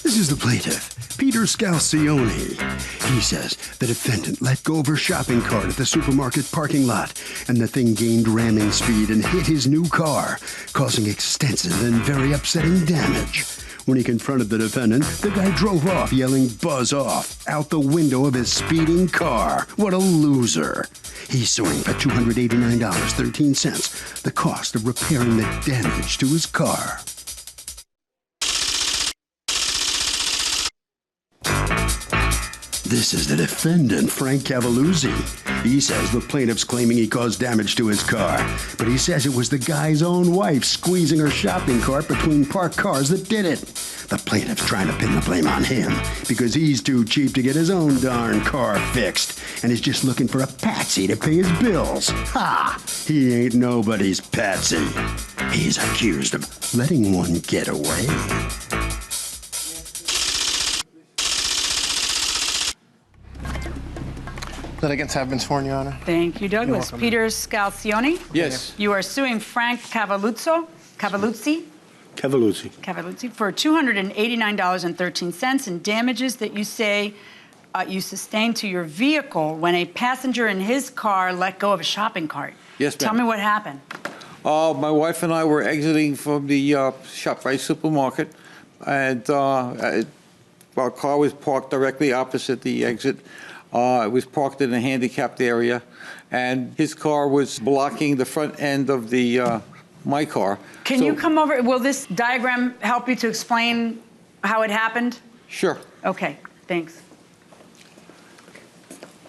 This is the plaintiff, Peter Scalcione. He says the defendant let go of her shopping cart at the supermarket parking lot, and the thing gained ramming speed and hit his new car, causing extensive and very upsetting damage. When he confronted the defendant, the guy drove off yelling "buzz off" out the window of his speeding car. What a loser. He's suing for $289.13, the cost of repairing the damage to his car. This is the defendant, Frank Cavalluzzi. He says the plaintiff's claiming he caused damage to his car, but he says it was the guy's own wife squeezing her shopping cart between parked cars that did it. The plaintiff's trying to pin the blame on him because he's too cheap to get his own darn car fixed and is just looking for a patsy to pay his bills. Ha! He ain't nobody's patsy. He's accused of letting one get away. Litigants have been sworn, Your Honor. Thank you, Douglas. Peter Scalcione? Yes. You are suing Frank Cavalluzzi for $289.13 in damages that you say you sustained to your vehicle when a passenger in his car let go of a shopping cart. Yes, ma'am. Tell me what happened. My wife and I were exiting from the ShopRite supermarket, and our car was parked directly opposite the exit. It was parked in a handicapped area, and his car was blocking the front end of the my car. Can you come over? Will this diagram help you to explain how it happened? Sure. Okay, thanks.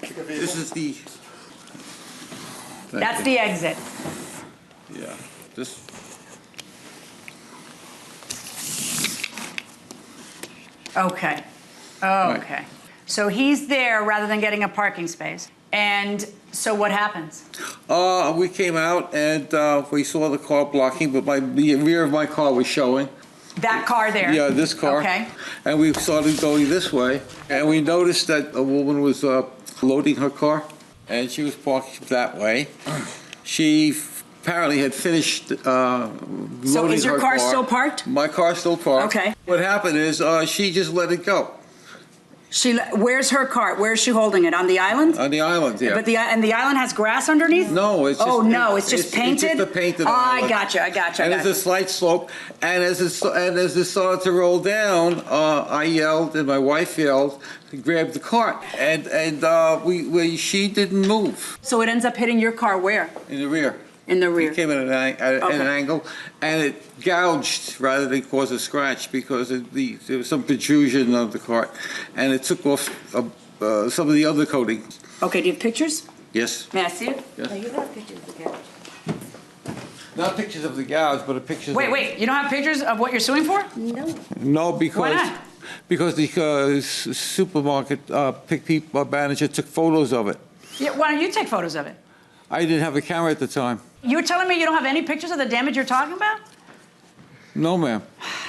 This is the... That's the exit. Yeah. This... Okay. Okay. Right. So he's there rather than getting a parking space. And so what happens? We came out and we saw the car blocking, but the rear of my car was showing. That car there? Yeah, this car. Okay. And we started going this way, and we noticed that a woman was loading her car, and she was parked that way. She apparently had finished loading her car. So is your car still parked? My car's still parked. Okay. What happened is she just let it go. Where's her cart? Where's she holding it? On the island? On the island, yeah. But the island has grass underneath? No, it's just... Oh, no, it's just painted? It's just a painted I island. gotcha. And there's a slight slope, and as it started to roll down, I yelled, and my wife yelled, to grab the cart, and she didn't move. So it ends up hitting your car where? In the rear. In the rear. It came at an angle, and it gouged rather than cause a scratch because there was some protrusion of the cart, and it took off some of the other coatings. Okay, do you have pictures? Yes. May I see it? Yes. No, you don't have pictures of the gouge. Not pictures of the gouge, but pictures. Wait, you don't have pictures of what you're suing for? No. No, because. Why not? Because the supermarket manager took photos of it. Yeah, why don't you take photos of it? I didn't have a camera at the time. You're telling me you don't have any pictures of the damage you're talking about? No, ma'am.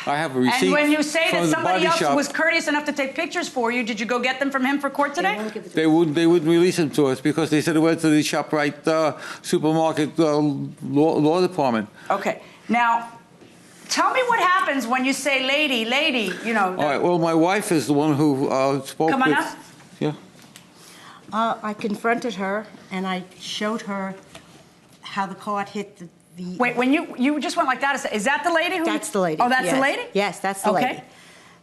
I have a receipt. And when you say that somebody else was courteous enough to take pictures for you, did you go get them from him for court today? They wouldn't release them to us because they said it went to the ShopRite supermarket law department. Okay. Now, tell me what happens when you say lady, you know. All right. Well, my wife is the one who spoke with... Come on up. Yeah. I confronted her, and I showed her how the cart hit the... Wait, when you just went like that, is that the lady who... That's the lady. Oh, that's yes. the lady? Yes, that's the lady.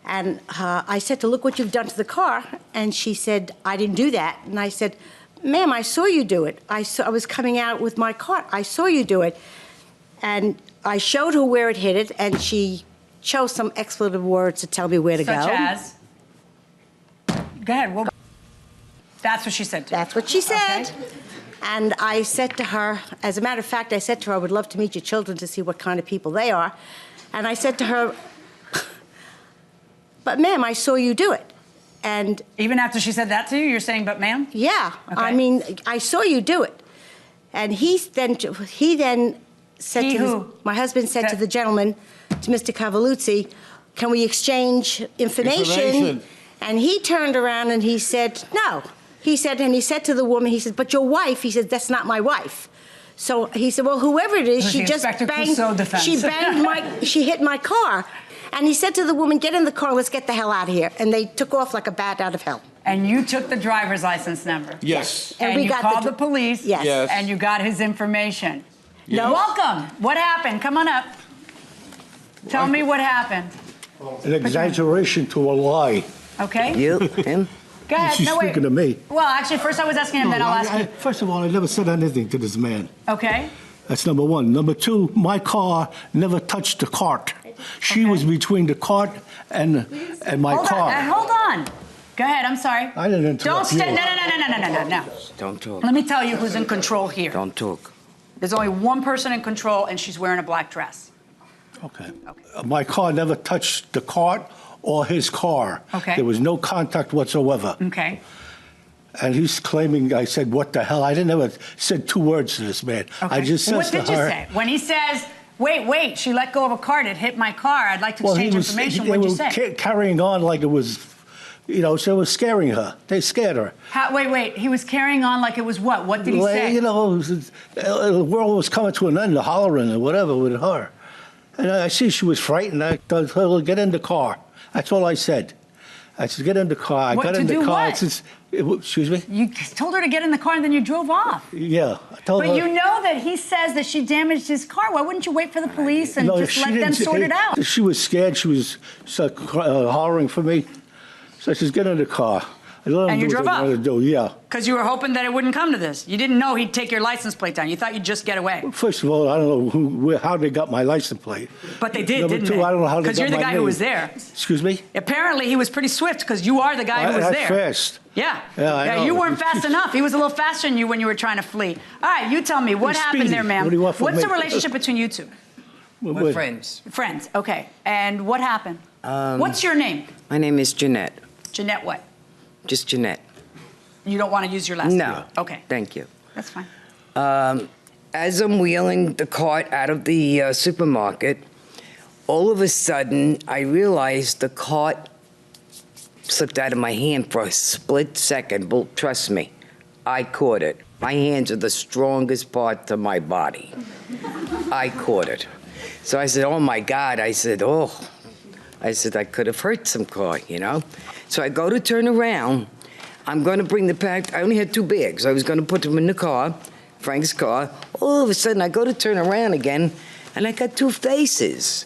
And I said to look what you've done to the car, and she said, I didn't do that. And I said, ma'am, I saw you do it. I was coming out with my cart. I saw you do it. And I showed her where it hit it, and she chose some expletive words to tell me where to go. Such as? Go ahead, we'll go. That's what she said to you. That's what she said. Okay. And I said to her, as a matter of fact, I said to her, I would love to meet your children to see what kind of people they are. And I said to her, but ma'am, I saw you do it. And even after she said that to you, you're saying, but ma'am? Yeah. Okay. I mean, I saw you do it. And he then said my husband said to the gentleman, to Mr. Cavalluzzi, can we exchange information? And he turned around and he said, no. He said to the woman, he said, but your wife, he said, that's not my wife. So he said, well, whoever it is, she just banged, she hit my car. And he said to the woman, get in the car, let's get the hell out of here. And they took off like a bat out of hell. And you took the driver's license number. Yes. And And we you got called the police. Yes. Yes. And you got his information. No. Welcome. What happened? Come on up. Tell me what happened. An exaggeration to a lie. Okay? You, him? Go ahead. She's speaking to me. Well, actually, first I was asking him, then I'll ask you. First of all, I never said anything to this man. Okay? That's number one. Number two, my car never touched the cart. She Okay. was between the cart and my Hold car. on. Hold on. Go ahead. I'm sorry. I didn't interrupt Don't you. No. Don't talk. Let me tell you who's in control here. Don't talk. There's only one person in control, and she's wearing a black dress. Okay. My car never touched the cart or his car. Okay. There was no contact whatsoever. Okay? And he's claiming I said, what the hell? I didn't ever said 2 words to this man. Okay. I just said What to did you her. say? When he says, wait, she let go of a cart, it hit my car, I'd like to exchange information, they what'd you were say? carrying on like it was, so it was scaring her. They scared her. Wait, he was carrying on like it was what? What did he Like, say? the world was coming to an end, the hollering or whatever with her. And I see she was frightened. I told her, get in the car. That's all I said. I said, get in the car. I What, got to in the do car. what? Excuse me? You told her to get in the car and then you drove off. Yeah. I told her. But you know that he says that she damaged his car. Why wouldn't you wait for the police and No, just she let them didn't- sort it out? She was scared. She was hollering for me. So I said, get in the car. I let them And you do drove what they off? wanted to do. Yeah. Because you were hoping that it wouldn't come to this. You didn't know he'd take your license plate down. You thought you'd just get away. First of all, I don't know how they got my license plate. But they did, Number didn't two, they? I don't know how they got Because you're the my guy who name. was there. Excuse me? Apparently, he was pretty swift because you are the guy who was That's there. fast. Yeah. Yeah, I know. You weren't fast enough. He was a little faster than you when you were trying to flee. All right, you tell me, what He's happened speedy. there, ma'am? What do you want from What's me? the relationship between you two? We're friends. Friends, okay. And what happened? What's your name? My name is Jeanette. Jeanette what? Just Jeanette. You don't want to use your last name? No. Okay, Thank you. that's fine. As I'm wheeling the cart out of the supermarket, all of a sudden, I realized the cart slipped out of my hand for a split second. But trust me, I caught it. My hands are the strongest part of my body. I caught it. So I said, oh my God. I said, I could have hurt some car, So I go to turn around. I'm going to bring the pack. I only had 2 bags. I was going to put them in the car, Frank's car. All of a sudden, I go to turn around again, and I got 2 faces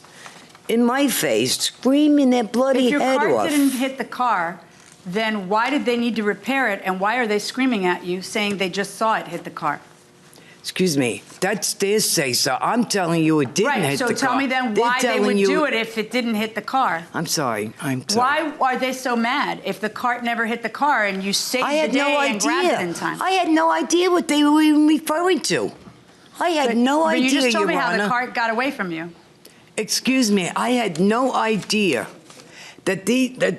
in my face, screaming their bloody If your head car off. didn't hit the car, then why did they need to repair it, and why are they screaming at you, saying they just saw it hit the car? Excuse me, that's their say-so. I'm telling you it didn't Right, hit so the car. tell me then They're why they telling would you- do it if it didn't hit the car. I'm sorry. Why are they so mad if the cart never hit the car and you saved I had the day no and grabbed idea. it in time? I had no idea what they were even referring to. I had no but idea, you just told me Your how the Honor. cart got away from you. Excuse me, I had no idea that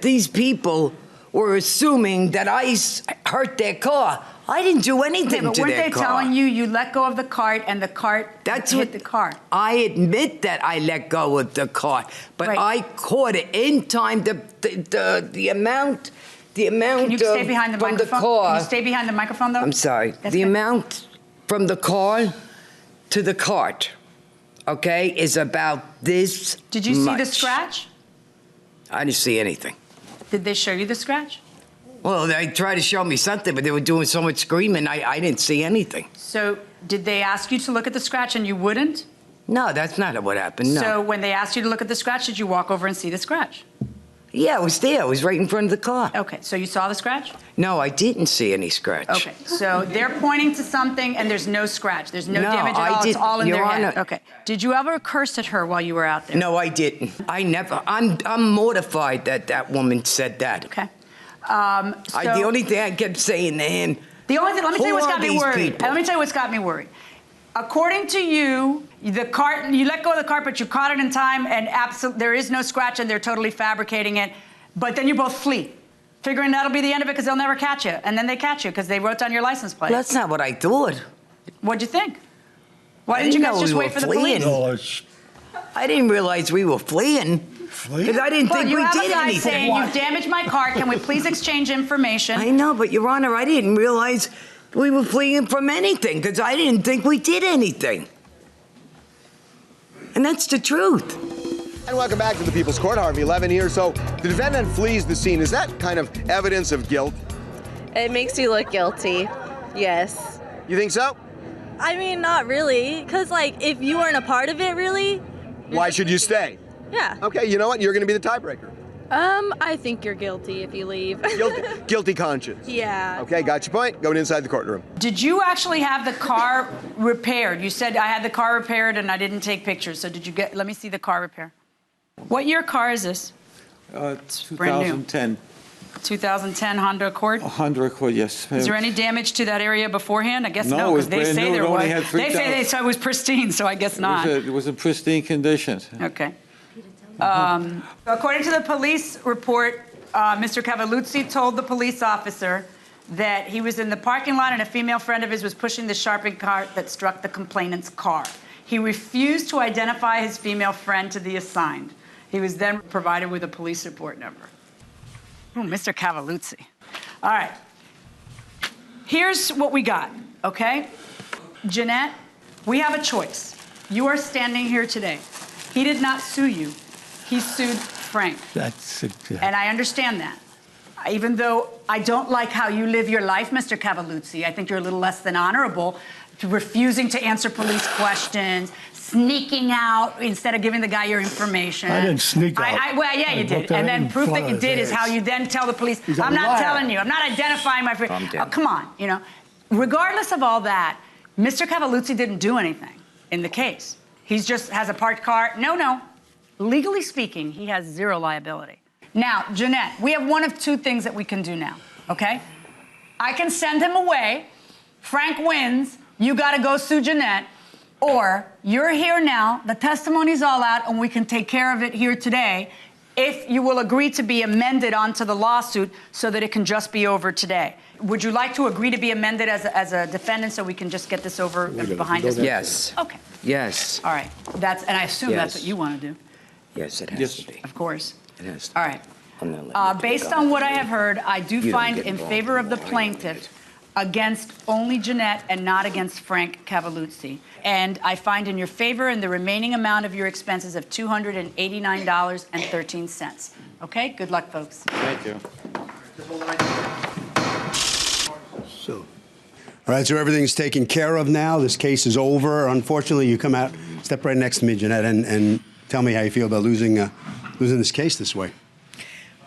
these people were assuming that I hurt their car. I didn't do anything Okay, but to weren't their they car. telling you let go of the cart and the cart hit the car? I admit that I let go of the car, but Right. I caught it in time. The amount Can you stay behind the from microphone? the car. Can you stay behind the microphone, though? I'm sorry. That's The good. amount from the car to the cart, okay, is about this. Did you see the much. scratch? I didn't see anything. Did they show you the scratch? Well, they tried to show me something, but they were doing so much screaming, I didn't see anything. So did they ask you to look at the scratch and you wouldn't? No, that's not what happened, no. So when they asked you to look at the scratch, did you walk over and see the scratch? Yeah, it was there. It was right in front of the car. Okay, so you saw the scratch? No, I didn't see any scratch. Okay, so they're pointing to something and there's no scratch. There's no No, damage at I all. It's didn't. all in Your their head. Honor. Okay. Did you ever curse at her while you were out there? No, I didn't. I never. I'm mortified that that woman said that. Okay. The only thing I kept saying to him. The only thing, let me tell you who what's are got me these worried. people? Let me tell you what's got me worried. According to you, the cart, you let go of the cart, but you caught it in time, and there is no scratch, and they're totally fabricating it. But then you both flee, figuring that'll be the end of it because they'll never catch you. And then they catch you because they wrote down your license plate. That's not what I thought. What'd you think? Why I didn't you didn't guys know just we wait were for the fleeing. police? No, I didn't realize we were fleeing. Because I didn't Well, think you we have did a guy anything. saying, you've damaged my car. Can we please exchange information? I know, but Your Honor, I didn't realize we were fleeing from anything because I didn't think we did anything. And that's the truth. And welcome back to the People's Court. Harvey Levin here. So the defendant flees the scene. Is that kind of evidence of guilt? It makes you look guilty. Yes. You think so? I mean, not really. Because, like, if you weren't a part of it, really. Why should you stay? Yeah. Okay, you know what? You're going to be the tiebreaker. I think you're guilty if you leave. Guilty conscience. Yeah. Okay, got your point. Going inside the courtroom. Did you actually have the car repaired? You said I had the car repaired and I didn't take pictures. So did you get? Let me see the car repair. What year car is this? 2010. 2010 Honda Accord? A Honda Accord, yes. Is there any damage to that area beforehand? I guess No, no, it was because they brand say new. there It only was. had They say 3,000. so it was pristine, so I guess not. It was in pristine condition. Okay. According to the police report, Mr. Cavalluzzi told the police officer that he was in the parking lot and a female friend of his was pushing the shopping cart that struck the complainant's car. He refused to identify his female friend to the assigned. He was then provided with a police report number. Ooh, Mr. Cavalluzzi. All right. Here's what we got, okay? Jeanette, we have a choice. You are standing here today. He did not sue you. He sued Frank. That's And I understand that. Even though I don't like how you live your life, Mr. Cavalluzzi, I think you're a little less than honorable, refusing to answer police questions, sneaking out instead of giving the guy your information. I didn't sneak out. Well, yeah, you did. And then proof that you did is how you then tell the police, I'm not telling you. I'm not identifying my friend. Oh, come on, you know. Regardless of all that, Mr. Cavalluzzi didn't do anything in the case. He just has a parked car. No. Legally speaking, he has zero liability. Now, Jeanette, we have one of two things that we can do now, okay? I can send him away. Frank wins. You got to go sue Jeanette. Or you're here now, the testimony's all out, and we can take care of it here today if you will agree to be amended onto the lawsuit so that it can just be over today. Would you like to agree to be amended as a defendant so we can just get this over behind us? Yes. Okay. Yes. All right. And I assume that's what you want to do. Yes, it has to be. Of course. It has to be. All right. I'm gonna let you Based go. on what I have heard, I do You don't find get in involved favor of the in law, plaintiff against only Jeanette and not against Frank Cavalluzzi. And I find in your favor in the remaining amount of your expenses of $289.13. Okay? Good luck, folks. Thank you. So. All right, so everything's taken care of now. This case is over. Unfortunately, you come out, step right next to me, Jeanette, and tell me how you feel about losing this case this way.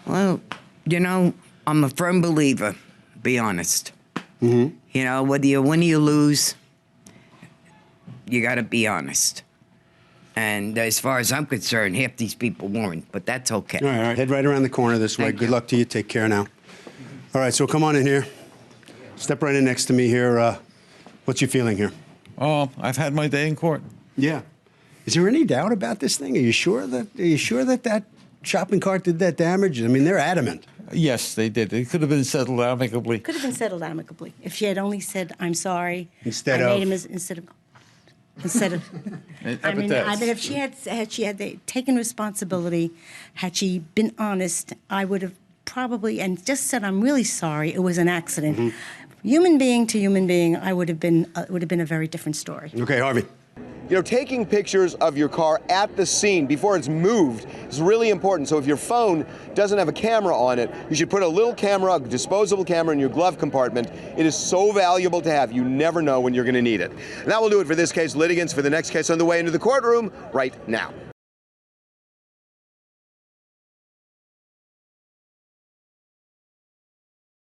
Well, you know, I'm a firm believer, be honest. Mm-hmm. You know, whether you win or you lose, you got to be honest. And as far as I'm concerned, half these people weren't, but that's okay. All right. Head right around the corner this way. Thank Good you. luck to you. Take care now. All right, so come on in here. Step right in next to me here. What's your feeling here? I've had my day in court. Yeah. Is there any doubt about this thing? Are you sure that shopping cart did that damage? I mean, they're adamant. Yes, they did. It could have been settled amicably. Could have been settled amicably if she had only said, "I'm sorry." Instead I of- made him instead of. I mean, if she had taken responsibility, had she been honest, I would have probably and just said, "I'm really sorry. It was an accident." Mm-hmm. Human being to human being, I would have been a very different story. Okay, Harvey. You know, taking pictures of your car at the scene before it's moved is really important. So if your phone doesn't have a camera on it, you should put a little camera, a disposable camera in your glove compartment. It is so valuable to have. You never know when you're going to need it. And that will do it for this case. Litigants for the next case on the way into the courtroom right now.